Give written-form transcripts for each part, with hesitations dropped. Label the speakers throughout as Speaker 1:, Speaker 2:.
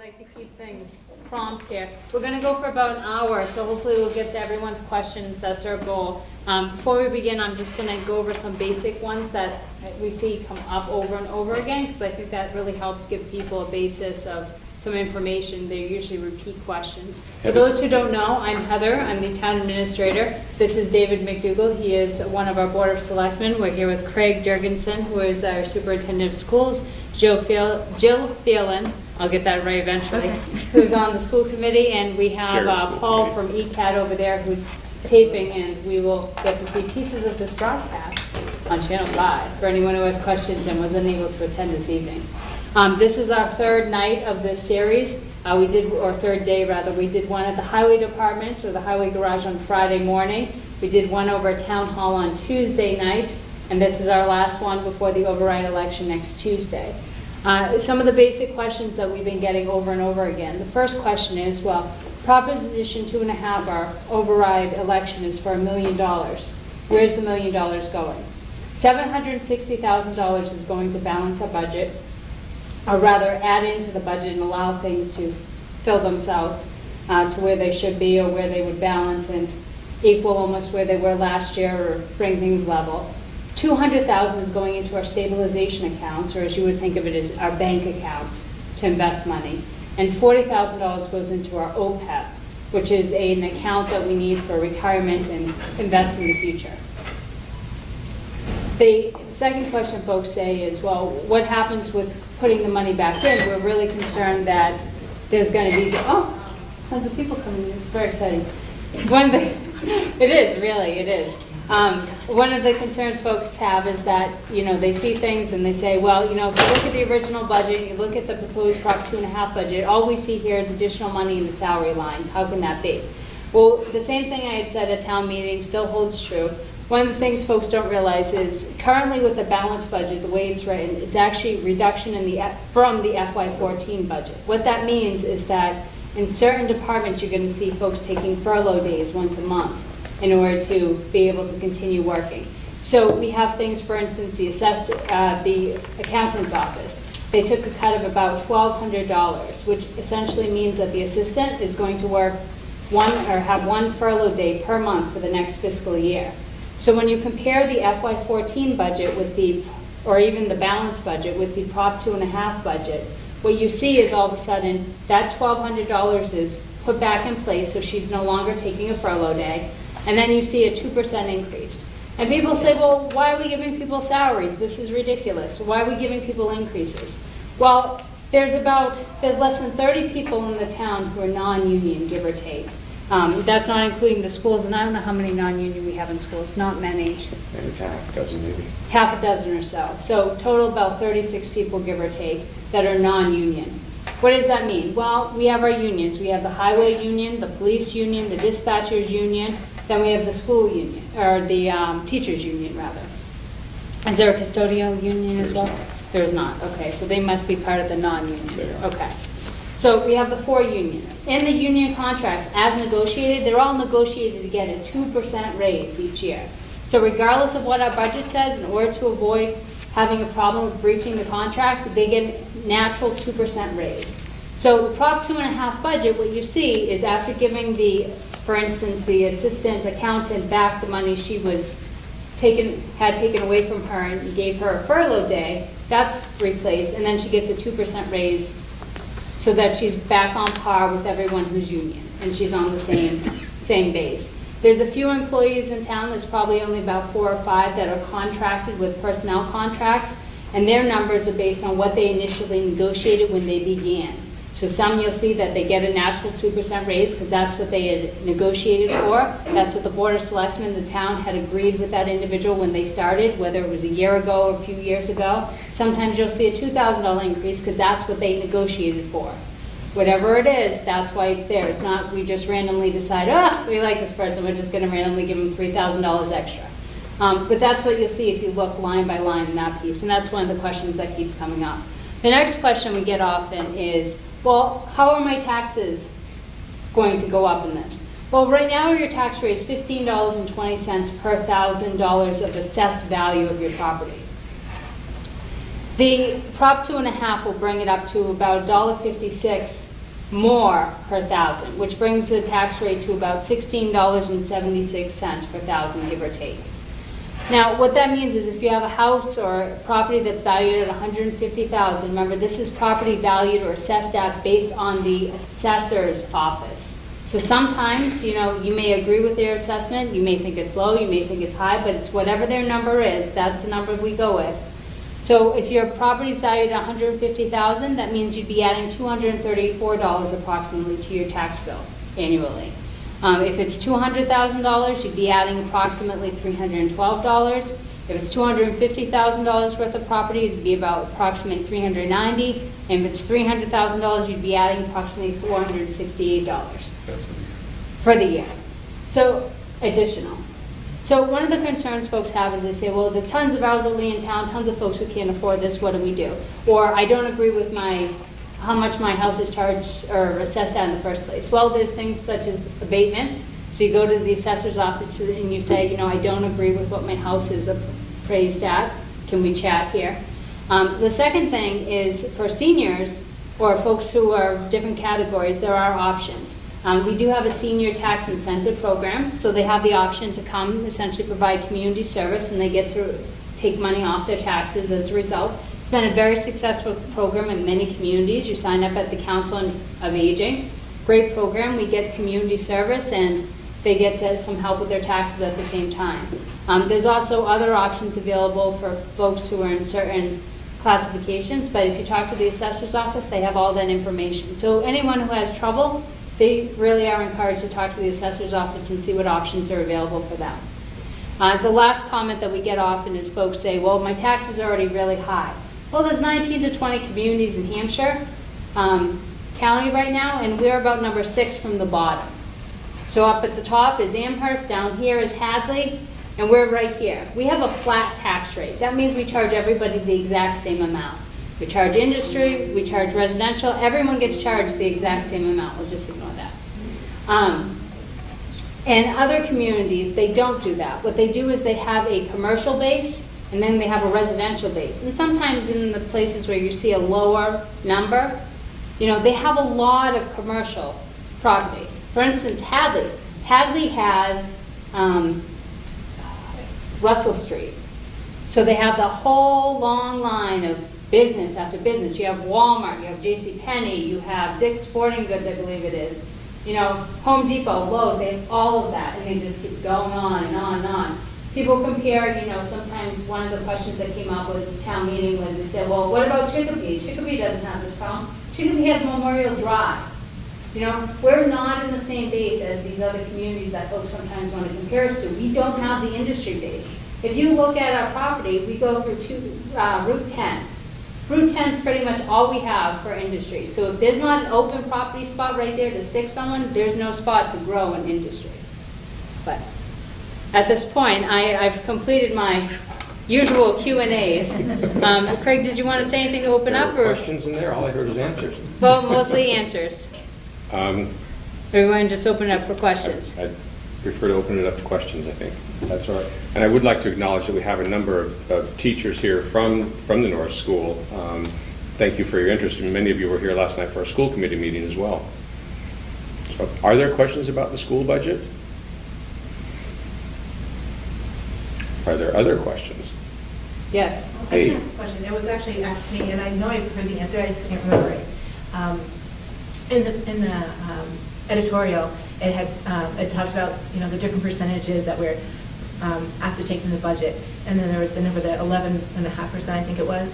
Speaker 1: like to keep things prompt here. We're going to go for about an hour, so hopefully we'll get to everyone's questions. That's our goal. Before we begin, I'm just going to go over some basic ones that we see come up over and over again, because I think that really helps give people a basis of some information. They're usually repeat questions. For those who don't know, I'm Heather. I'm the town administrator. This is David McDougall. He is one of our Board of Selectmen. We're here with Craig Durganson, who is our superintendent of schools, Jill Phelan, I'll get that right eventually, who's on the school committee, and we have Paul from ECAT over there who's taping, and we will get to see pieces of this broadcast on Channel 5 for anyone who has questions and was unable to attend this evening. This is our third night of this series. Third day rather. We did one at the highway department or the highway garage on Friday morning. We did one over at town hall on Tuesday night, and this is our last one before the override election next Tuesday. Some of the basic questions that we've been getting over and over again. The first question is, well, Proposition 2.5, our override election is for $1 million. Where's the $1 million going? $760,000 is going to balance our budget, or rather add into the budget and allow things to fill themselves to where they should be or where they would balance and equal almost where they were last year or bring things level. $200,000 is going into our stabilization accounts, or as you would think of it as our bank accounts, to invest money. And $40,000 goes into our OPEB, which is an account that we need for retirement and invest in the future. The second question folks say is, well, what happens with putting the money back in? We're really concerned that there's going to be, tons of people coming in. It's very exciting. It is. One of the concerns folks have is that, they see things and they say, well, if you look at the original budget, you look at the proposed Prop 2.5 budget, all we see here is additional money in the salary lines. How can that be? Well, the same thing I had said at town meeting still holds true. One of the things folks don't realize is currently with the balanced budget, the way it's written, it's actually reduction from the FY14 budget. What that means is that in certain departments, you're going to see folks taking furlough days once a month in order to be able to continue working. So we have things, for instance, the accountant's office. They took a cut of about $1,200, which essentially means that the assistant is going to work have one furlough day per month for the next fiscal year. So when you compare the FY14 budget or even the balanced budget with the Prop 2.5 budget, what you see is all of a sudden that $1,200 is put back in place, so she's no longer taking a furlough day, and then you see a 2% increase. And people say, well, why are we giving people salaries? This is ridiculous. Why are we giving people increases? Well, there's less than 30 people in the town who are non-union, give or take. That's not including the schools, and I don't know how many non-union we have in schools. Not many.
Speaker 2: And it's half a dozen, maybe.
Speaker 1: Half a dozen or so. So total about 36 people, give or take, that are non-union. What does that mean? Well, we have our unions. We have the highway union, the police union, the dispatchers union, then we have the school union, or the teachers union, rather. Is there a custodial union as well? There's not. Okay, so they must be part of the non-union. Okay. So we have the 4 unions. In the union contracts, as negotiated, they're all negotiated to get a 2% raise each year. So regardless of what our budget says, in order to avoid having a problem with breaching the contract, they get a natural 2% raise. So the Prop 2.5 budget, what you see is after giving for instance, the assistant accountant back the money she had taken away from her and gave her a furlough day, that's replaced, and then she gets a 2% raise so that she's back on par with everyone who's union, and she's on the same base. There's a few employees in town, there's probably only about 4 or 5 that are contracted with personnel contracts, and their numbers are based on what they initially negotiated when they began. So some you'll see that they get a natural 2% raise because that's what they had negotiated for. That's what the Board of Selectmen, the town, had agreed with that individual when they started, whether it was a year ago or a few years ago. Sometimes you'll see a $2,000 increase because that's what they negotiated for. Whatever it is, that's why it's there. It's not we just randomly decide, we like this person, we're just going to randomly give them $3,000 extra. But that's what you'll see if you look line by line in that piece, and that's one of the questions that keeps coming up. The next question we get often is, well, how are my taxes going to go up in this? Well, right now your tax rate is $15.20 per $1,000 of assessed value of your property. The Prop 2.5 will bring it up to about $1.56 more per thousand, which brings the tax rate to about $16.76 per thousand, give or take. Now, what that means is if you have a house or property that's valued at $150,000, remember this is property valued or assessed at based on the assessor's office. So sometimes, you may agree with their assessment, you may think it's low, you may think it's high, but it's whatever their number is, that's the number we go with. So if your property is valued at $150,000, that means you'd be adding $234 approximately to your tax bill annually. If it's $200,000, you'd be adding approximately $312. If it's $250,000 worth of property, it'd be about approximately $390. And if it's $300,000, you'd be adding approximately $468
Speaker 2: That's
Speaker 1: for the year. So additional. So one of the concerns folks have is they say, well, there's tons of elderly in town, tons of folks who can't afford this, what do we do? Or I don't agree with how much my house is charged or assessed at in the first place. Well, there's things such as abatements. So you go to the assessor's office and you say, I don't agree with what my house is appraised at. Can we chat here? The second thing is for seniors or folks who are different categories, there are options. We do have a senior tax incentive program, so they have the option to come essentially provide community service and they get to take money off their taxes as a result. It's been a very successful program in many communities. You sign up at the Council of Aging. Great program. We get community service and they get some help with their taxes at the same time. There's also other options available for folks who are in certain classifications, but if you talk to the assessor's office, they have all that information. So anyone who has trouble, they really are encouraged to talk to the assessor's office and see what options are available for them. The last comment that we get often is folks say, well, my tax is already really high. Well, there's 19 to 20 communities in Hampshire County right now, and we're about number 6 from the bottom. So up at the top is Amherst, down here is Hadley, and we're right here. We have a flat tax rate. That means we charge everybody the exact same amount. We charge industry, we charge residential, everyone gets charged the exact same amount. We'll just ignore that. And other communities, they don't do that. What they do is they have a commercial base and then they have a residential base. And sometimes in the places where you see a lower number, they have a lot of commercial property. For instance, Hadley. Hadley has Russell Street. So they have the whole long line of business after business. You have Walmart, you have JCPenney, you have Dick's Sporting Goods, I believe it is. Home Depot, Lowe's, they have all of that, and it just keeps going on and on and on. People compare, sometimes one of the questions that came up with the town meeting was they said, well, what about Chicopee? Chicopee doesn't have this problem. Chicopee has Memorial Drive. We're not in the same base as these other communities that folks sometimes want to compare us to. We don't have the industry base. If you look at our property, we go through Route 10. Route 10 is pretty much all we have for industry. So if there's not an open property spot right there to stick someone, there's no spot to grow in industry. But at this point, I've completed my usual Q&As. Craig, did you want to say anything to open up?
Speaker 2: Or questions in there? All I heard was answers.
Speaker 1: Well, mostly answers. Or we want to just open it up for questions?
Speaker 2: I'd prefer to open it up to questions, I think. That's all right. And I would like to acknowledge that we have a number of teachers here from the North School. Thank you for your interest. And many of you were here last night for our school committee meeting as well. So, are there questions about the school budget? Are there other questions?
Speaker 1: Yes.
Speaker 3: I can ask a question. It was actually asked me, and I know I've heard the answer, I just can't remember it. In the editorial, it talked about the different percentages that we're asked to take from the budget, and then there was the number, the 11.5%, I think it was.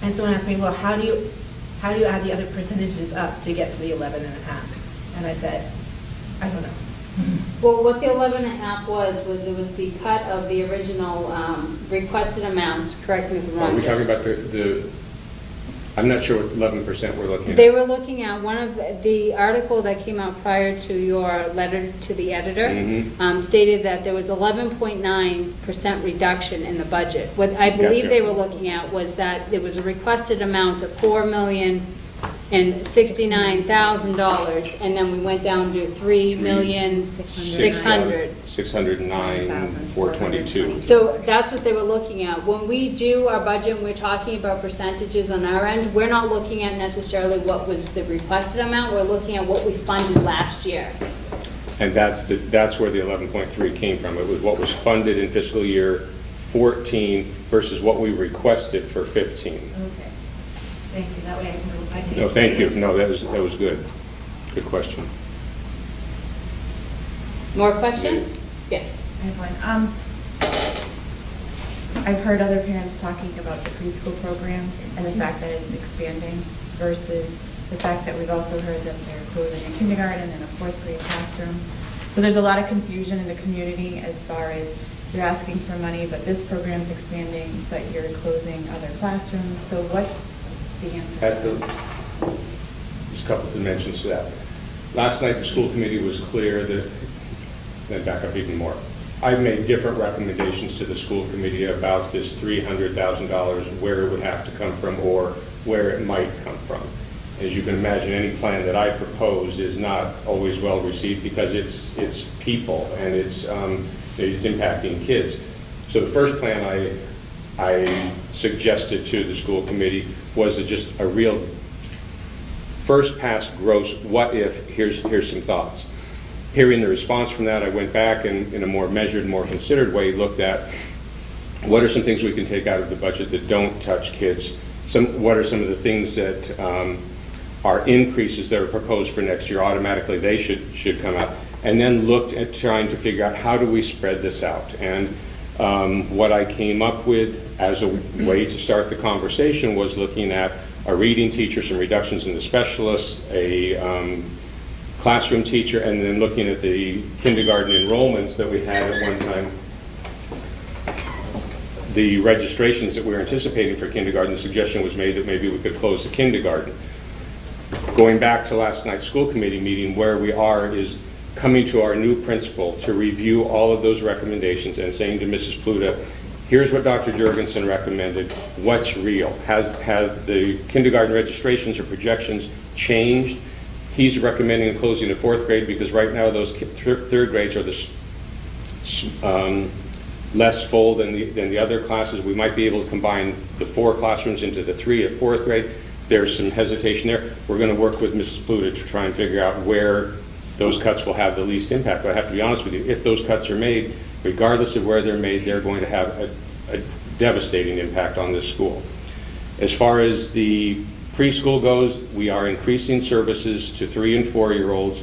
Speaker 3: And someone asked me, well, how do you add the other percentages up to get to the 11.5? And I said, I don't know.
Speaker 1: Well, what the 11.5 was it was the cut of the original requested amount. Correct me if I'm wrong.
Speaker 2: Are we talking about the I'm not sure what 11% we're looking at.
Speaker 1: They were looking at one of the article that came out prior to your letter to the editor, stated that there was 11.9% reduction in the budget. What I believe they were looking at was that there was a requested amount of $4 million $69,000, and then we went down to $3,600,000.
Speaker 2: 609,422.
Speaker 1: So that's what they were looking at. When we do our budget, and we're talking about percentages on our end, we're not looking at necessarily what was the requested amount, we're looking at what we funded last year.
Speaker 2: And that's where the 11.3 came from. It was what was funded in fiscal year 14 versus what we requested for 15.
Speaker 3: Okay. Thank you. That way I can.
Speaker 2: No, thank you. No, that was good. Good question.
Speaker 1: More questions? Yes.
Speaker 4: I have one. I've heard other parents talking about the preschool program and the fact that it's expanding versus the fact that we've also heard that they're closing a kindergarten and a fourth grade classroom. So there's a lot of confusion in the community as far as you're asking for money, but this program's expanding, but you're closing other classrooms. So what's the answer?
Speaker 2: There's a couple of dimensions to that. Last night, the school committee was clear that, then back up even more. I've made different recommendations to the school committee about this $300,000, where it would have to come from or where it might come from. As you can imagine, any plan that I propose is not always well received because it's people and it's impacting kids. So the first plan I suggested to the school committee was just a real first pass gross what if. Here's some thoughts. Hearing the response from that, I went back and in a more measured, more considered way looked at what are some things we can take out of the budget that don't touch kids. What are some of the things that are increases that are proposed for next year? Automatically they should come out. And then looked at trying to figure out how do we spread this out. And what I came up with as a way to start the conversation was looking at a reading teacher, some reductions in the specialists, a classroom teacher, and then looking at the kindergarten enrollments that we had at one time. The registrations that we were anticipating for kindergarten, the suggestion was made that maybe we could close the kindergarten. Going back to last night's school committee meeting, where we are is coming to our new principal to review all of those recommendations and saying to Mrs. Pluta, here's what Dr. Jurgensen recommended, what's real? Have the kindergarten registrations or projections changed? He's recommending closing the fourth grade because right now those third grades are less full than the other classes. We might be able to combine the 4 classrooms into the 3 at fourth grade. There's some hesitation there. We're going to work with Mrs. Pluta to try and figure out where those cuts will have the least impact. But I have to be honest with you, if those cuts are made, regardless of where they're made, they're going to have a devastating impact on this school. As far as the preschool goes, we are increasing services to 3- and 4-year-olds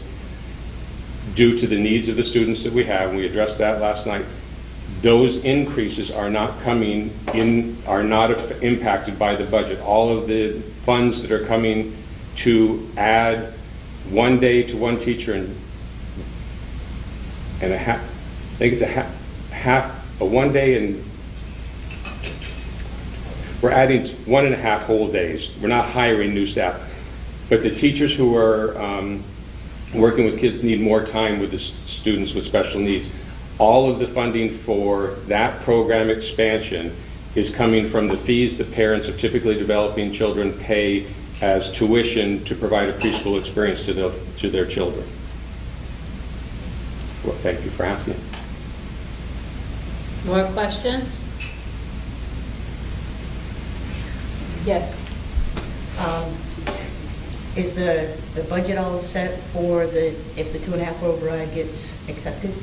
Speaker 2: due to the needs of the students that we have, and we addressed that last night. Those increases are not coming in, are not impacted by the budget. All of the funds that are coming to add 1 day to 1 teacher and a half, I think it's a 1 day, and we're adding 1.5 whole days. We're not hiring new staff, but the teachers who are working with kids need more time with the students with special needs. All of the funding for that program expansion is coming from the fees that parents of typically developing children pay as tuition to provide a preschool experience to their children. Well, thank you for asking.
Speaker 1: More questions? Yes.
Speaker 5: Is the budget all set for if the 2.5 override gets accepted?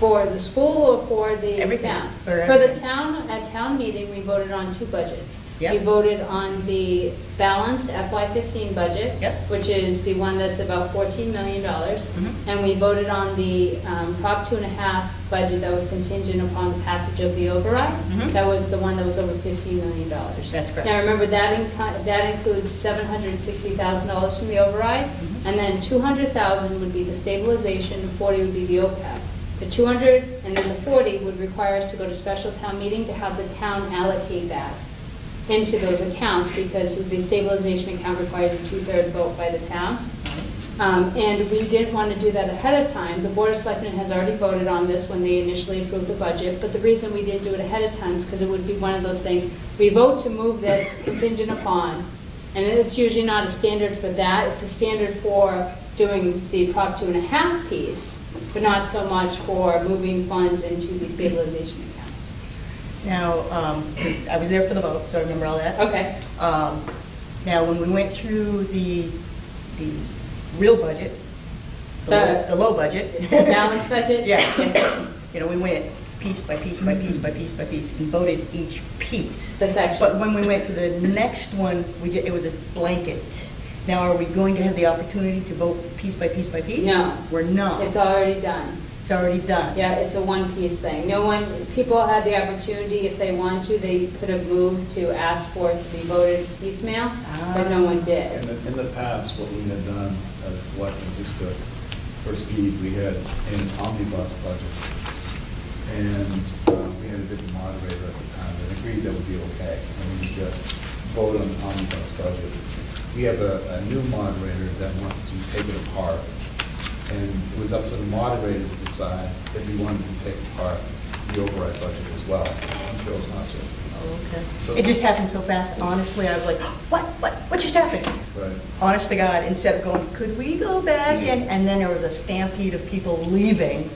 Speaker 1: For the school or for the
Speaker 5: Everything.
Speaker 1: town?
Speaker 5: For
Speaker 1: For the
Speaker 5: everything.
Speaker 1: town, at town meeting, we voted on 2 budgets.
Speaker 5: Yep.
Speaker 1: We voted on the balanced FY15 budget,
Speaker 5: Yep.
Speaker 1: which is the one that's about $14 million. And we voted on the Prop 2.5 budget that was contingent upon the passage of the override. That was the one that was over $15 million.
Speaker 5: That's correct.
Speaker 1: Now remember, that includes $760,000 from the override, and then $200,000 would be the stabilization, and $40,000 would be the OPEB. The 200 and then the 40 would require us to go to special town meeting to have the town allocate that into those accounts, because the stabilization account requires a 2/3 vote by the town. And we didn't want to do that ahead of time. The Board of Selectmen has already voted on this when they initially approved the budget, but the reason we didn't do it ahead of time is because it would be one of those things, we vote to move this contingent upon And it's usually not a standard for that. It's a standard for doing the Prop 2.5 piece, but not so much for moving funds into the stabilization accounts.
Speaker 5: Now, I was there for the vote, so I remember all that.
Speaker 1: Okay.
Speaker 5: Now, when we went through the real budget, the low budget.
Speaker 1: Balanced budget?
Speaker 5: Yeah, and, you know, we went piece by piece by piece by piece by piece and voted each piece.
Speaker 1: The sections.
Speaker 5: But when we went to the next one, it was a blanket. Now, are we going to have the opportunity to vote piece by piece by piece?
Speaker 1: No.
Speaker 5: We're not.
Speaker 1: It's already done.
Speaker 5: It's already done.
Speaker 1: Yeah, it's a one-piece thing. People had the opportunity, if they wanted to, they could have moved to ask for it to be voted piecemeal, but no one did.
Speaker 6: In the past, what we had done as selectmen, just for speed, we had an omnibus budget. And we had a different moderator at the time that agreed that would be okay. And we could just vote on the omnibus budget. We have a new moderator that wants to take it apart. And it was up to the moderator to decide if he wanted to take apart the override budget as well. He chose not to.
Speaker 5: Okay.
Speaker 6: So-
Speaker 5: It just happened so fast. Honestly, I was like, what just happened?
Speaker 6: Right.
Speaker 5: Honest to God, instead of going, could we go back? And then there was a stampede of people leaving.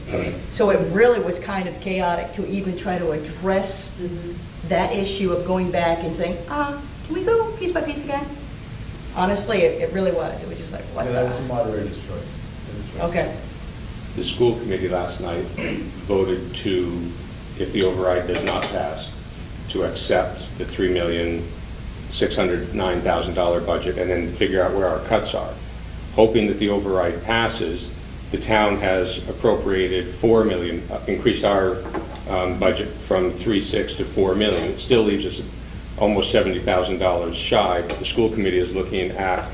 Speaker 5: So it really was kind of chaotic to even try to address that issue of going back and saying, can we go piece by piece again? Honestly, it really was. It was just like, what
Speaker 6: Yeah,
Speaker 5: the?
Speaker 6: that was the moderator's choice.
Speaker 5: Okay.
Speaker 2: The school committee last night voted to, if the override does not pass, to accept the $3,609,000 budget and then figure out where our cuts are. Hoping that the override passes, the town has appropriated $4 million, increased our budget from 3.6 to $4 million. It still leaves us almost $70,000 shy, but the school committee is looking at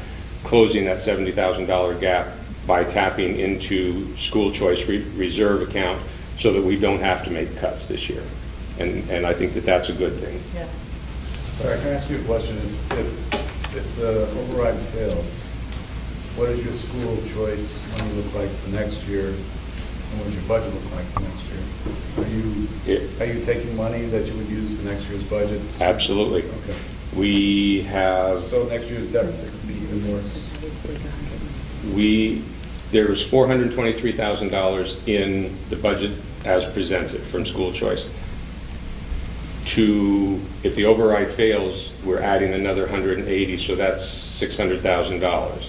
Speaker 2: closing that $70,000 gap by tapping into school choice reserve account so that we don't have to make cuts this year. And I think that that's a good thing.
Speaker 5: Yeah.
Speaker 6: Sorry, can I ask you a question? If the override fails, what does your school choice money look like for next year? And what does your budget look like for next year? Are you taking money that you would use for next year's budget?
Speaker 2: Absolutely.
Speaker 6: Okay.
Speaker 2: We have,
Speaker 6: So next year's deficit could be even worse.
Speaker 2: there was $423,000 in the budget as presented from school choice. If the override fails, we're adding another 180, so that's $600,000.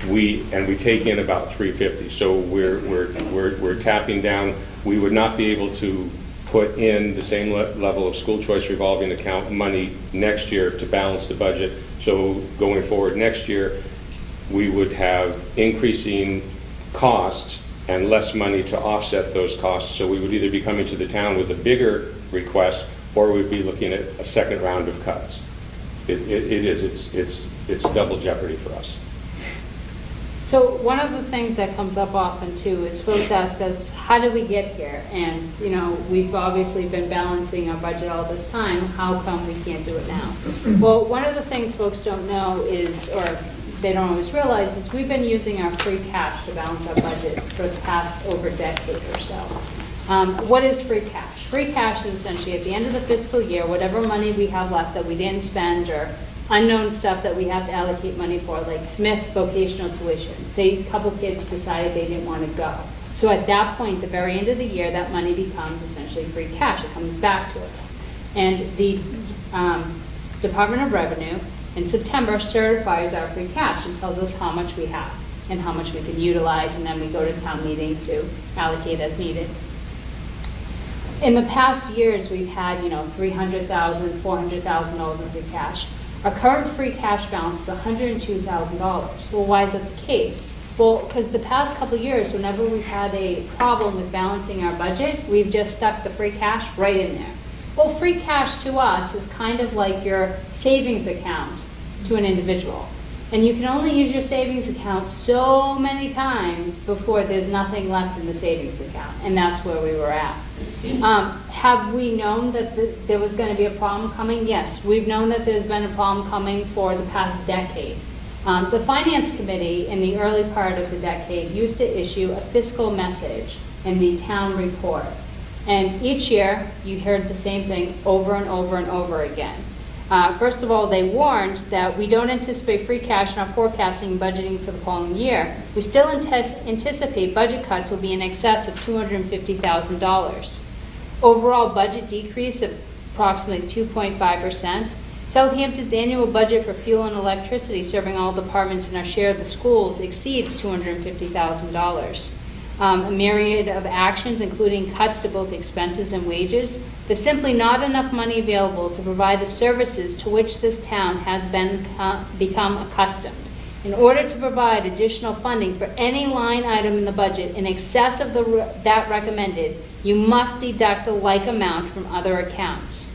Speaker 2: We take in about 350, so we're tapping down. We would not be able to put in the same level of school choice revolving account money next year to balance the budget. So going forward next year, we would have increasing costs and less money to offset those costs. So we would either be coming to the town with a bigger request, or we'd be looking at a second round of cuts. It's double jeopardy for us.
Speaker 1: So one of the things that comes up often too is folks ask us, how did we get here? And, we've obviously been balancing our budget all this time. How come we can't do it now? Well, one of the things folks don't know is, or they don't always realize, is we've been using our free cash to balance our budget for the past over decade or so. What is free cash? Free cash is essentially at the end of the fiscal year, whatever money we have left that we didn't spend or unknown stuff that we have to allocate money for, like Smith vocational tuition. Say a couple kids decided they didn't want to go. So at that point, the very end of the year, that money becomes essentially free cash. It comes back to us. And the Department of Revenue in September certifies our free cash and tells us how much we have and how much we can utilize, and then we go to town meeting to allocate as needed. In the past years, we've had, $300,000, $400,000 in free cash. Our current free cash balance is $102,000. Well, why is that the case? Well, because the past couple of years, whenever we've had a problem with balancing our budget, we've just stuck the free cash right in there. Well, free cash to us is kind of like your savings account to an individual. And you can only use your savings account so many times before there's nothing left in the savings account. And that's where we were at. Have we known that there was going to be a problem coming? Yes. We've known that there's been a problem coming for the past decade. The Finance Committee in the early part of the decade used to issue a fiscal message in the town report. And each year, you heard the same thing over and over and over again. First of all, they warned that we don't anticipate free cash in our forecasting and budgeting for the following year. We still anticipate budget cuts will be in excess of $250,000. Overall budget decrease of approximately 2.5%. Southampton's annual budget for fuel and electricity serving all departments in our share of the schools exceeds $250,000. A myriad of actions, including cuts to both expenses and wages. There's simply not enough money available to provide the services to which this town has become accustomed. In order to provide additional funding for any line item in the budget in excess of that recommended, you must deduct a like amount from other accounts.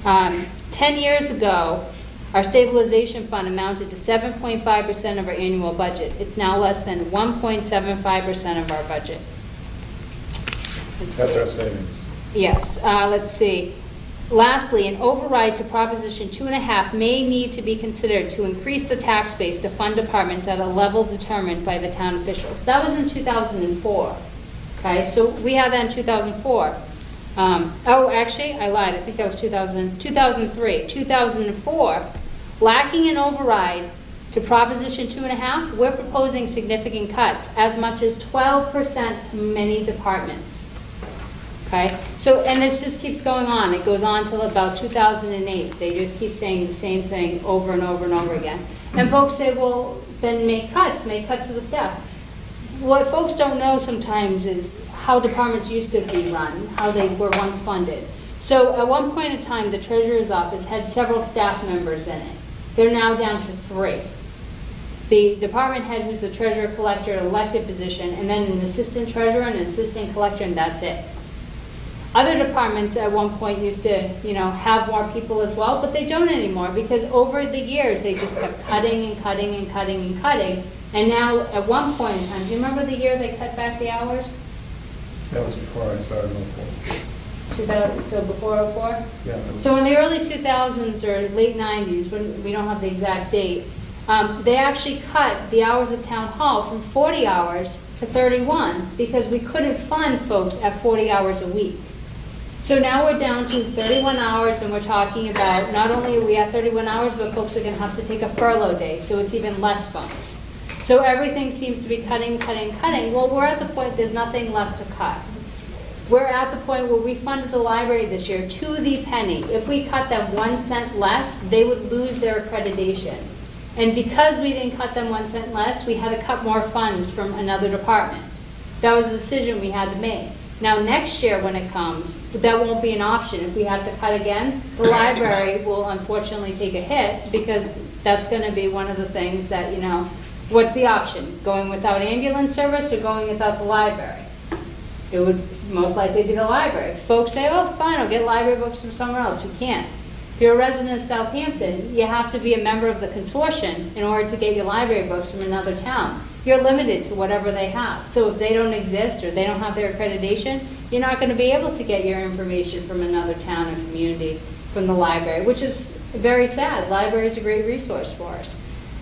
Speaker 1: 10 years ago, our stabilization fund amounted to 7.5% of our annual budget. It's now less than 1.75% of our budget.
Speaker 6: That's our savings.
Speaker 1: Yes, let's see. Lastly, an override to Proposition 2.5 may need to be considered to increase the tax base to fund departments at a level determined by the town officials. That was in 2004. Okay, so we had that in 2004. Actually, I lied. I think that was 2003. 2004, lacking an override to Proposition 2.5, we're proposing significant cuts, as much as 12% to many departments. Okay, so, and this just keeps going on. It goes on till about 2008. They just keep saying the same thing over and over and over again. And folks say, well, then make cuts to the staff. What folks don't know sometimes is how departments used to be run, how they were once funded. So at one point in time, the treasurer's office had several staff members in it. They're now down to 3. The department head, who's the treasurer collector, elected position, and then an assistant treasurer and an assistant collector, and that's it. Other departments at one point used to, have more people as well, but they don't anymore because over the years they just kept cutting and cutting and cutting and cutting. And now at one point in time, do you remember the year they cut back the hours?
Speaker 6: That was before I started in
Speaker 1: 2000, so before 04?
Speaker 6: Yeah.
Speaker 1: So in the early 2000s or late 90s, when we don't have the exact date, they actually cut the hours of town hall from 40 hours to 31 because we couldn't fund folks at 40 hours a week. So now we're down to 31 hours, and we're talking about not only are we at 31 hours, but folks are going to have to take a furlough day, so it's even less funds. So everything seems to be cutting, cutting, cutting. Well, we're at the point there's nothing left to cut. We're at the point where we funded the library this year to the penny. If we cut them 1 cent less, they would lose their accreditation. And because we didn't cut them 1 cent less, we had to cut more funds from another department. That was a decision we had to make. Now, next year when it comes, that won't be an option. If we have to cut again, the library will unfortunately take a hit because that's going to be one of the things that, what's the option? Going without ambulance service or going without the library? It would most likely be the library. Folks say, oh, fine, I'll get library books from somewhere else. You can't. If you're a resident of Southampton, you have to be a member of the consortium in order to get your library books from another town. You're limited to whatever they have. So if they don't exist or they don't have their accreditation, you're not going to be able to get your information from another town or community from the library, which is very sad. Library is a great resource for us.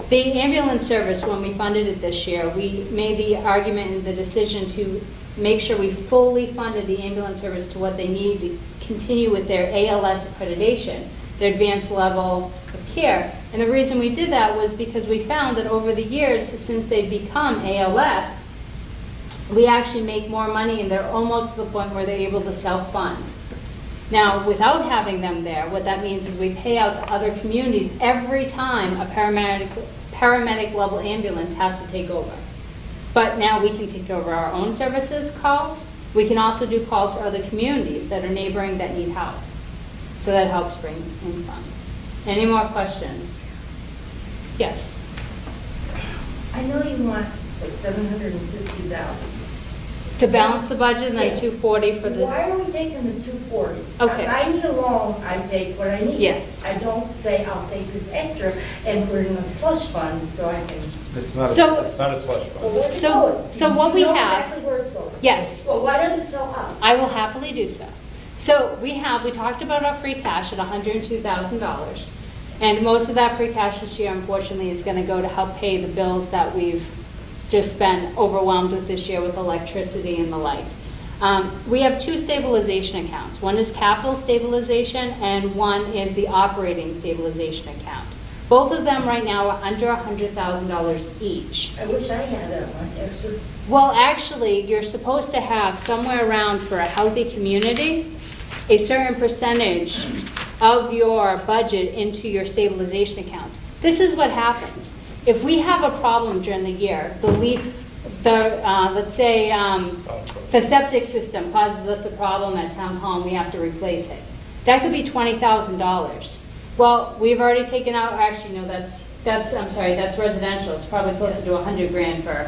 Speaker 1: The ambulance service, when we funded it this year, we made the argument and the decision to make sure we fully funded the ambulance service to what they need to continue with their ALS accreditation, their advanced level of care. And the reason we did that was because we found that over the years, since they've become ALS, we actually make more money and they're almost to the point where they're able to self-fund. Now, without having them there, what that means is we pay out to other communities every time a paramedic level ambulance has to take over. But now we can take over our own services calls. We can also do calls for other communities that are neighboring that need help. So that helps bring in funds. Any more questions? Yes.
Speaker 7: I know you want like 760,000.
Speaker 1: To balance the budget and then
Speaker 7: Yes.
Speaker 1: 240 for the...
Speaker 7: Why are we taking the 240?
Speaker 1: Okay.
Speaker 7: If I need a loan, I take what I need.
Speaker 1: Yeah.
Speaker 7: I don't say I'll take this extra and put it in a slush fund so I can.
Speaker 6: It's not
Speaker 1: So-
Speaker 6: a slush
Speaker 7: Well,
Speaker 6: fund.
Speaker 7: where's it
Speaker 1: So-
Speaker 7: going?
Speaker 1: so what
Speaker 7: You
Speaker 1: we
Speaker 7: know
Speaker 1: have-
Speaker 7: exactly where it's going.
Speaker 1: Yes.
Speaker 7: Well, why don't you tell us?
Speaker 1: I will happily do so. So we talked about our free cash at $102,000. And most of that free cash this year, unfortunately, is going to go to help pay the bills that we've just been overwhelmed with this year with electricity and the like. We have two stabilization accounts. One is capital stabilization and one is the operating stabilization account. Both of them right now are under $100,000 each.
Speaker 7: I wish I had that much extra.
Speaker 1: Well, actually, you're supposed to have somewhere around, for a healthy community, a certain percentage of your budget into your stabilization accounts. This is what happens. If we have a problem during the year, let's say the septic system causes us a problem at town hall and we have to replace it. That could be $20,000. Well, we've already taken out, actually, no, I'm sorry, that's residential. It's probably closer to 100 grand for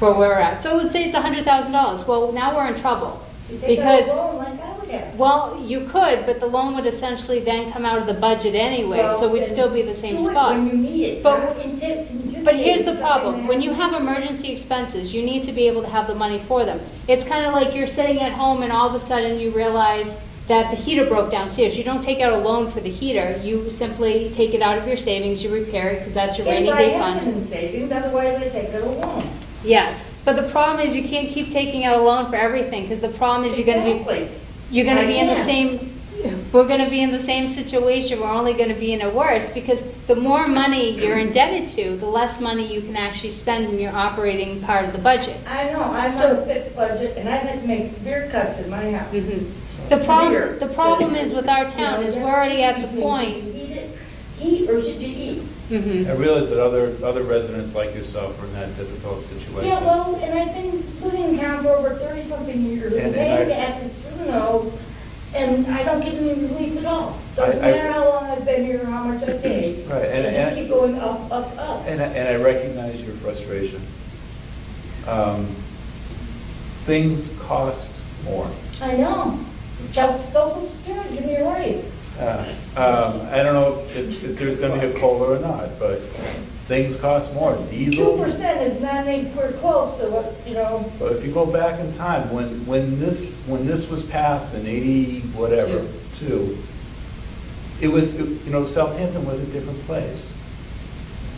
Speaker 1: where we're at. So let's say it's $100,000. Well, now we're in trouble.
Speaker 7: You take out a loan like I would have.
Speaker 1: Well, you could, but the loan would essentially then come out of the budget anyway, so we'd still be the same
Speaker 7: Do it
Speaker 1: spot.
Speaker 7: when you need it.
Speaker 1: But-
Speaker 7: not just
Speaker 1: But here's the
Speaker 7: something
Speaker 1: problem. When you
Speaker 7: that
Speaker 1: have emergency expenses, you need to be able to have the money for them. It's kind of like you're sitting at home and all of a sudden you realize that the heater broke downstairs. You don't take out a loan for the heater. You simply take it out of your savings, you repair it, because that's your rainy
Speaker 7: If I
Speaker 1: day
Speaker 7: have it
Speaker 1: fund.
Speaker 7: in savings, otherwise I take out a loan.
Speaker 1: Yes, but the problem is you can't keep taking out a loan for everything, because the problem is you're going to
Speaker 7: Exactly.
Speaker 1: be in the
Speaker 7: I
Speaker 1: same, we're going to be in the same situation. We're only going to be in a worse, because the more money you're indebted to, the less money you can actually spend in your operating part of the budget.
Speaker 7: I know, I'm on a fixed budget, and I've had to make severe cuts in my house.
Speaker 1: The problem is with our town is we're already at the point.
Speaker 7: Should you heat or should you eat?
Speaker 6: I realize that other residents like yourself are in that difficult situation.
Speaker 7: Yeah, well, and I've been living in town for over 30-something years, and
Speaker 6: And
Speaker 7: paying
Speaker 6: I-
Speaker 7: taxes through the nose, and I don't get any relief at all. Doesn't
Speaker 6: I-
Speaker 7: matter how long I've been here, or how much I pay.
Speaker 6: Right, and-
Speaker 7: It just keep going up, up, up.
Speaker 6: And I recognize your frustration. Things cost more.
Speaker 7: I know. Social Security, give me a raise.
Speaker 6: I don't know if there's going to be a COLA or not, but things cost more. Diesel.
Speaker 7: 2% is not anywhere close to what, you know.
Speaker 6: But if you go back in time, when this was passed in 80 whatever, two, it was, Southampton was a different place.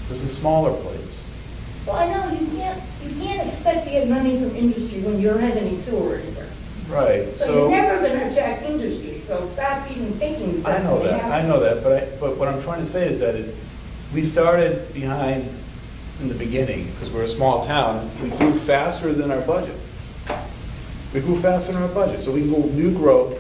Speaker 6: It was a smaller place.
Speaker 7: Well, I know, you can't expect to get money from industry when you don't have any sewer either.
Speaker 6: Right,
Speaker 7: So you're never gonna attract industry, so stop even thinking
Speaker 6: I
Speaker 7: that's
Speaker 6: know
Speaker 7: gonna
Speaker 6: that,
Speaker 7: happen.
Speaker 6: but what I'm trying to say is we started behind in the beginning, because we're a small town, we grew faster than our budget. We grew faster than our budget, so we can go new growth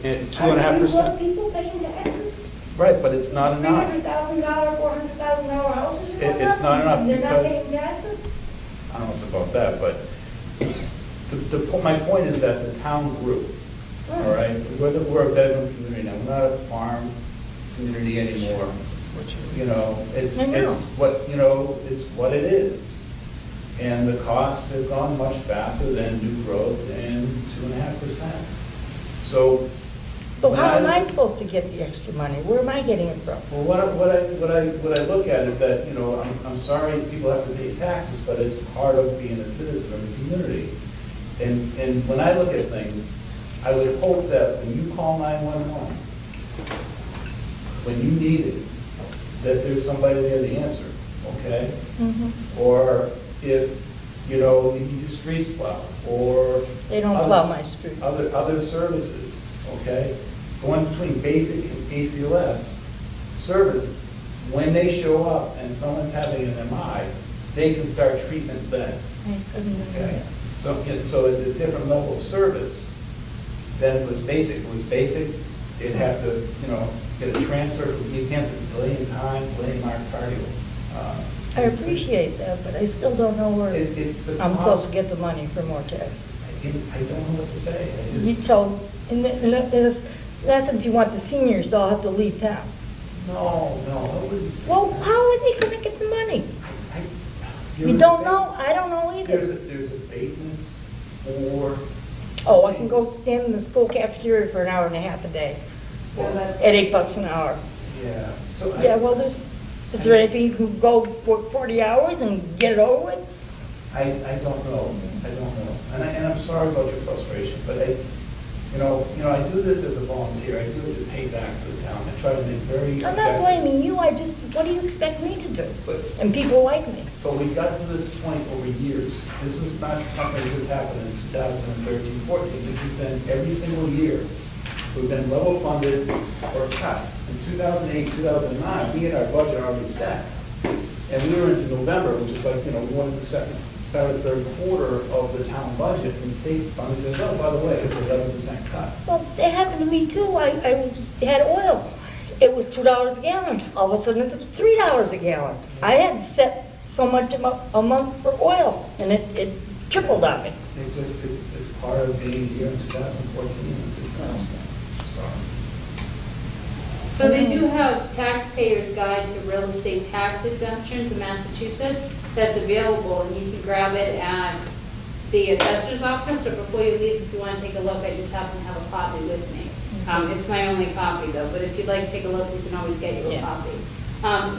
Speaker 6: at 2.5%.
Speaker 7: People paying taxes?
Speaker 6: Right, but it's not enough.
Speaker 7: $300,000, $400,000 houses are going
Speaker 6: It's
Speaker 7: up,
Speaker 6: not enough
Speaker 7: and they're not
Speaker 6: because-
Speaker 7: paying taxes?
Speaker 6: I don't know if it's about that, but my point is that the town grew, all right? We're a bedroom community now, we're not a farm community anymore. It's what it is. And the costs have gone much faster than new growth and 2.5%. So.
Speaker 8: So how am I supposed to get the extra money? Where am I getting it from?
Speaker 6: Well, what I look at is that, I'm sorry people have to pay taxes, but it's part of being a citizen of the community. And when I look at things, I would hope that when you call 911, when you need it, that there's somebody there to answer, okay? Or if, you need your streets plowed, or.
Speaker 8: They don't plow my street.
Speaker 6: Other services, okay? Going between basic and ACLS service, when they show up and someone's having an MI, they can start treatment then, okay? So it's a different level of service than was basic. It was basic, they'd have to, get a transfer from Easthampton, delay in time, delay in myocardial.
Speaker 8: I appreciate that, but I still don't know where
Speaker 6: It's the
Speaker 8: I'm
Speaker 6: cost.
Speaker 8: supposed to get the money for more taxes.
Speaker 6: I don't know what to say.
Speaker 8: You told, in essence, you want the seniors to all have to leave town.
Speaker 6: No, I wouldn't say
Speaker 8: Well,
Speaker 6: that.
Speaker 8: how are they gonna get the money? You
Speaker 6: There's
Speaker 8: don't
Speaker 6: a-
Speaker 8: know? I don't know either.
Speaker 6: There's abatements for.
Speaker 8: Oh, I can go stand in the school cafeteria for an hour and a half a day at $8 an hour.
Speaker 6: Yeah. So
Speaker 8: Yeah, well, is there anything you can go work 40 hours and get it over with?
Speaker 6: I don't know. And I'm sorry about your frustration, but I do this as a volunteer. I do it to pay back to the town. I try to make very
Speaker 8: I'm not
Speaker 6: effective-
Speaker 8: blaming you, what do you expect me to do?
Speaker 6: But-
Speaker 8: And people like me.
Speaker 6: But we got to this point over years. This is not something that just happened in 2013, 14. This has been every single year. We've been level funded or cut. In 2008, 2009, we had our budget already set. And we were into November, which is like, we wanted the start of the third quarter of the town budget, and the state finally says, oh, by the way, it's 11% cut.
Speaker 8: Well, it happened to me too. I had oil. It was $2 a gallon. All of a sudden, it's $3 a gallon. I had set so much a month for oil, and it tripled on me.
Speaker 6: It's just, it's part of being here in 2014. It's just, sorry.
Speaker 1: So they do have taxpayers' guide to real estate tax exemptions in Massachusetts that's available, and you can grab it at the assessor's office, or before you leave, if you want to take a look, I just happen to have a copy with me. It's my only copy though, but if you'd like to take a look, we can always get you a copy.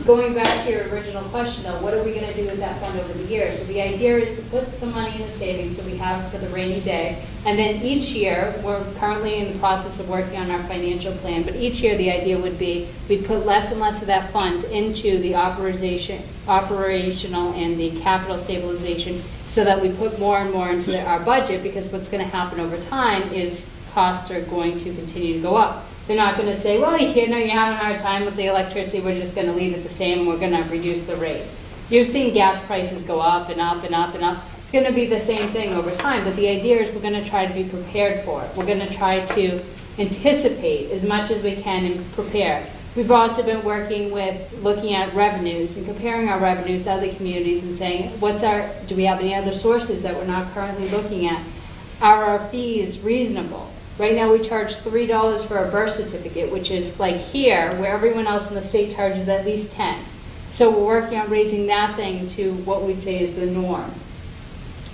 Speaker 1: Going back to your original question though, what are we going to do with that fund over the years? So the idea is to put some money in the savings so we have for the rainy day. And then each year, we're currently in the process of working on our financial plan, but each year the idea would be we put less and less of that fund into the operational and the capital stabilization so that we put more and more into our budget, because what's going to happen over time is costs are going to continue to go up. They're not going to say, well, you're having a hard time with the electricity, we're just going to leave it the same and we're going to reduce the rate. You've seen gas prices go up and up and up and up. It's going to be the same thing over time, but the idea is we're going to try to be prepared for it. We're going to try to anticipate as much as we can and prepare. We've also been working with looking at revenues and comparing our revenues to other communities and saying, do we have any other sources that we're not currently looking at? Are our fees reasonable? Right now we charge $3 for a birth certificate, which is like here, where everyone else in the state charges at least 10. So we're working on raising that thing to what we'd say is the norm.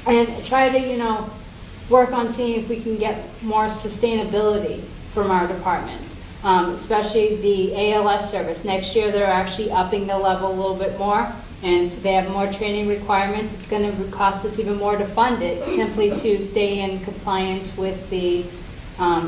Speaker 1: And try to, work on seeing if we can get more sustainability from our departments, especially the ALS service. Next year they're actually upping the level a little bit more, and they have more training requirements. It's going to cost us even more to fund it, simply to stay in compliance with the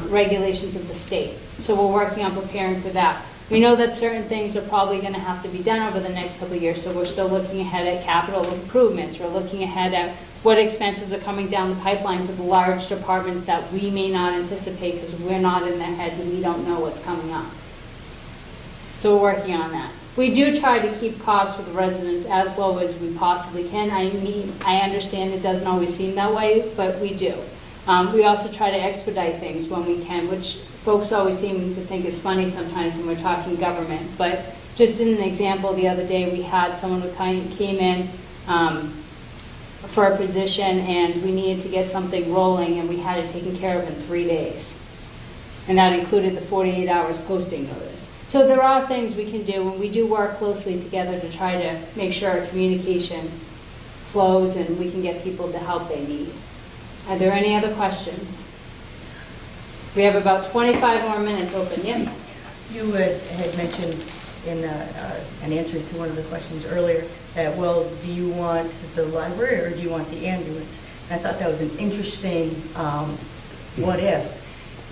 Speaker 1: regulations of the state. So we're working on preparing for that. We know that certain things are probably going to have to be done over the next couple of years, so we're still looking ahead at capital improvements. We're looking ahead at what expenses are coming down the pipeline for the large departments that we may not anticipate because we're not in their heads and we don't know what's coming up. So we're working on that. We do try to keep costs for the residents as low as we possibly can. I understand it doesn't always seem that way, but we do. We also try to expedite things when we can, which folks always seem to think is funny sometimes when we're talking government. But just in an example, the other day we had someone who came in for a position, and we needed to get something rolling, and we had it taken care of in 3 days. And that included the 48 hours posting notice. So there are things we can do, and we do work closely together to try to make sure our communication flows and we can get people the help they need. Are there any other questions? We have about 25 more minutes open. Yep.
Speaker 5: You had mentioned in an answer to one of the questions earlier that, well, do you want the library or do you want the ambulance? And I thought that was an interesting what if.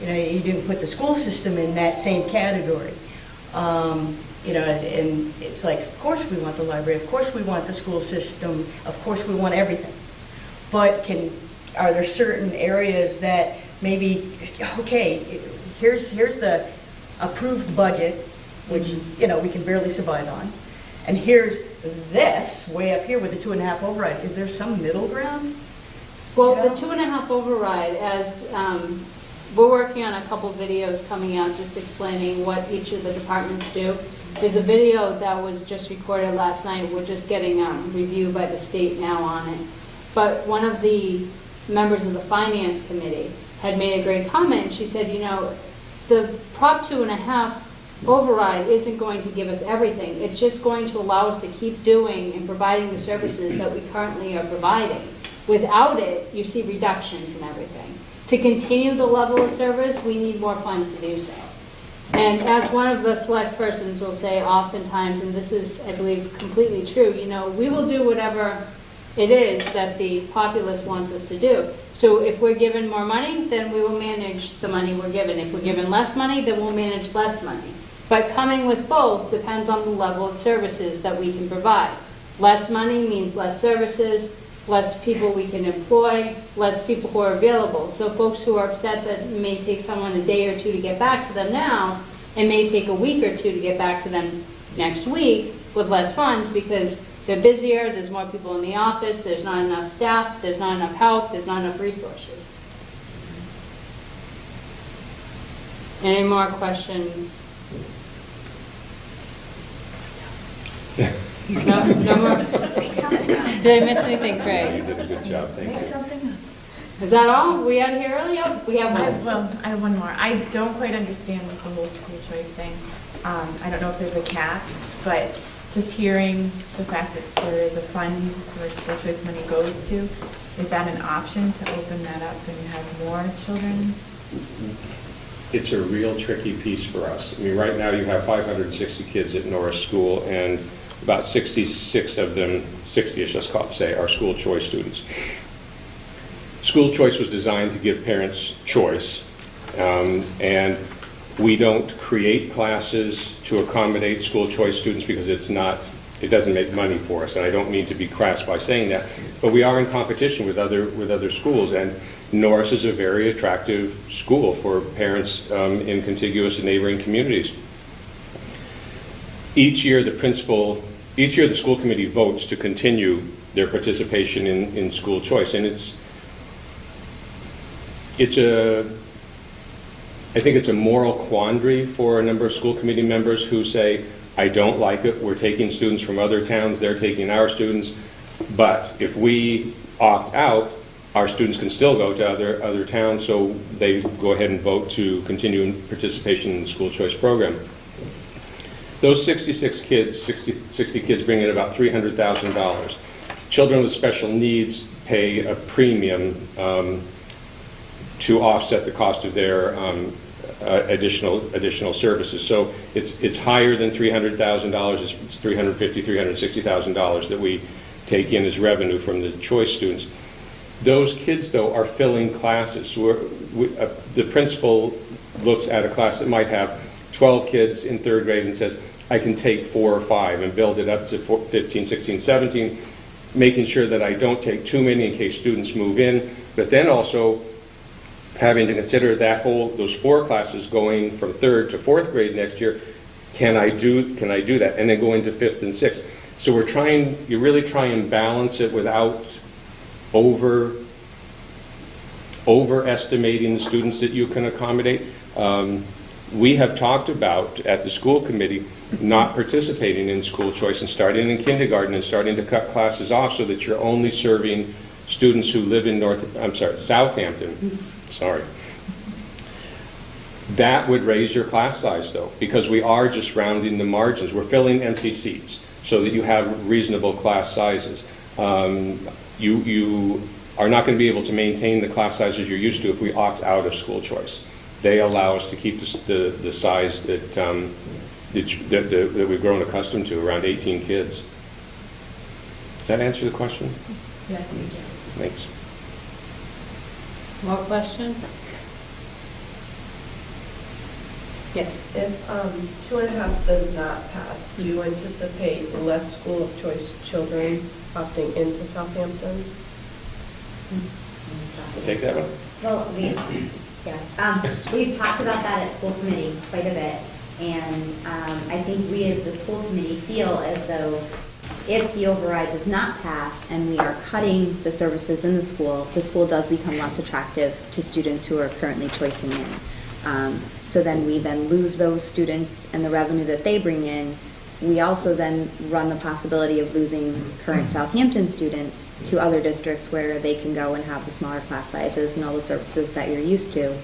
Speaker 5: You didn't put the school system in that same category. And it's like, of course we want the library, of course we want the school system, of course we want everything. But are there certain areas that maybe, okay, here's the approved budget, which we can barely survive on, and here's this way up here with the 2.5 override. Is there some middle ground?
Speaker 1: Well, the 2.5 override, as we're working on a couple videos coming out just explaining what each of the departments do. There's a video that was just recorded last night. We're just getting reviewed by the state now on it. But one of the members of the finance committee had made a great comment. She said, the Prop 2.5 override isn't going to give us everything. It's just going to allow us to keep doing and providing the services that we currently are providing. Without it, you see reductions in everything. To continue the level of service, we need more funds to do so. And as one of the select persons will say oftentimes, and this is, I believe, completely true, we will do whatever it is that the populace wants us to do. So if we're given more money, then we will manage the money we're given. If we're given less money, then we'll manage less money. But coming with both depends on the level of services that we can provide. Less money means less services, less people we can employ, less people who are available. So folks who are upset that it may take someone a day or two to get back to them now, it may take a week or two to get back to them next week with less funds because they're busier, there's more people in the office, there's not enough staff, there's not enough help, there's not enough resources. Any more questions? No more? Did I miss anything,
Speaker 2: You
Speaker 1: Craig?
Speaker 2: did a good job, thank you.
Speaker 1: Is that all? We out of here early? Oh, we have one.
Speaker 4: I have one more. I don't quite understand with the whole school choice thing. I don't know if there's a cap, but just hearing the fact that there is a fund where school choice money goes to, is that an option to open that up and have more children?
Speaker 2: It's a real tricky piece for us. I mean, right now you have 560 kids at Norris School, and about 66 of them, 60ish, let's call it, say, are school choice students. School choice was designed to give parents choice, and we don't create classes to accommodate school choice students because it doesn't make money for us, and I don't mean to be crass by saying that, but we are in competition with other schools, and Norris is a very attractive school for parents in contiguous and neighboring communities. Each year the school committee votes to continue their participation in school choice, and I think it's a moral quandary for a number of school committee members who say, I don't like it, we're taking students from other towns, they're taking our students, but if we opt out, our students can still go to other towns, so they go ahead and vote to continue participation in the school choice program. Those 60 kids bring in about $300,000. Children with special needs pay a premium to offset the cost of their additional services. So it's higher than $300,000. It's $350,000, $360,000 that we take in as revenue from the choice students. Those kids, though, are filling classes. So the principal looks at a class that might have 12 kids in third grade and says, I can take 4 or 5 and build it up to 15, 16, 17, making sure that I don't take too many in case students move in, but then also having to consider those 4 classes going from 3rd to 4th grade next year. Can I do that? And then going to 5th and 6th. So you really try and balance it without overestimating the students that you can accommodate. We have talked about at the school committee not participating in school choice and starting in kindergarten and starting to cut classes off so that you're only serving students who live in Southampton. Sorry. That would raise your class size, though, because we are just rounding the margins. We're filling empty seats so that you have reasonable class sizes. You are not going to be able to maintain the class sizes you're used to if we opt out of school choice. They allow us to keep the size that we've grown accustomed to, around 18 kids. Does that answer the question?
Speaker 4: Yes, thank you.
Speaker 2: Thanks.
Speaker 1: More questions? Yes.
Speaker 9: If 2.5 does not pass, do you anticipate less school of choice children opting into Southampton?
Speaker 2: Take that one.
Speaker 10: Well, we've talked about that at school committee quite a bit, and I think we as the school committee feel as though if the override does not pass and we are cutting the services in the school does become less attractive to students who are currently choicing in. So then we lose those students and the revenue that they bring in. We also then run the possibility of losing current Southampton students to other districts where they can go and have the smaller class sizes and all the services that you're used to,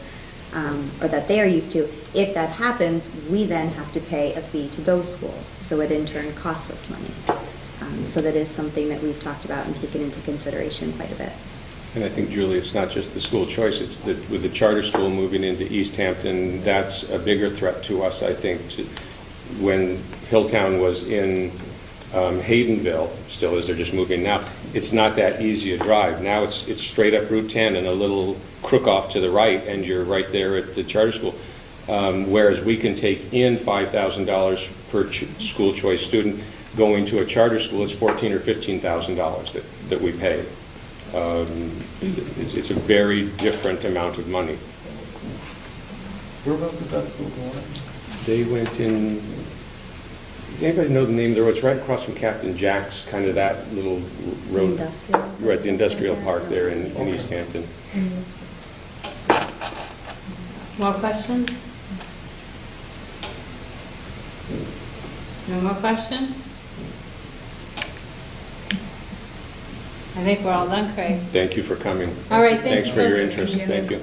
Speaker 10: or that they are used to. If that happens, we then have to pay a fee to those schools. So it in turn costs us money. So that is something that we've talked about and taken into consideration quite a bit.
Speaker 2: And I think, Julie, it's not just the school choice. It's with the charter school moving into Easthampton, that's a bigger threat to us, I think. When Hilltown was in Haydenville still is, they're just moving now. It's not that easy a drive. Now it's straight up Route 10 and a little crook off to the right, and you're right there at the charter school. Whereas we can take in $5,000 per school choice student. Going to a charter school is $14,000 or $15,000 that we pay. It's a very different amount of money.
Speaker 6: Whereabouts is that school going?
Speaker 2: They went in, does anybody know the name of the road? It's right across from Captain Jack's, kind of that little road.
Speaker 10: Industrial.
Speaker 2: Right, the industrial park there in Easthampton.
Speaker 1: More questions? No more questions? I think we're all done, Craig.
Speaker 2: Thank you for coming.
Speaker 1: All right, thank
Speaker 2: Thanks
Speaker 1: you,
Speaker 2: for your
Speaker 1: folks.
Speaker 2: interest. Thank you.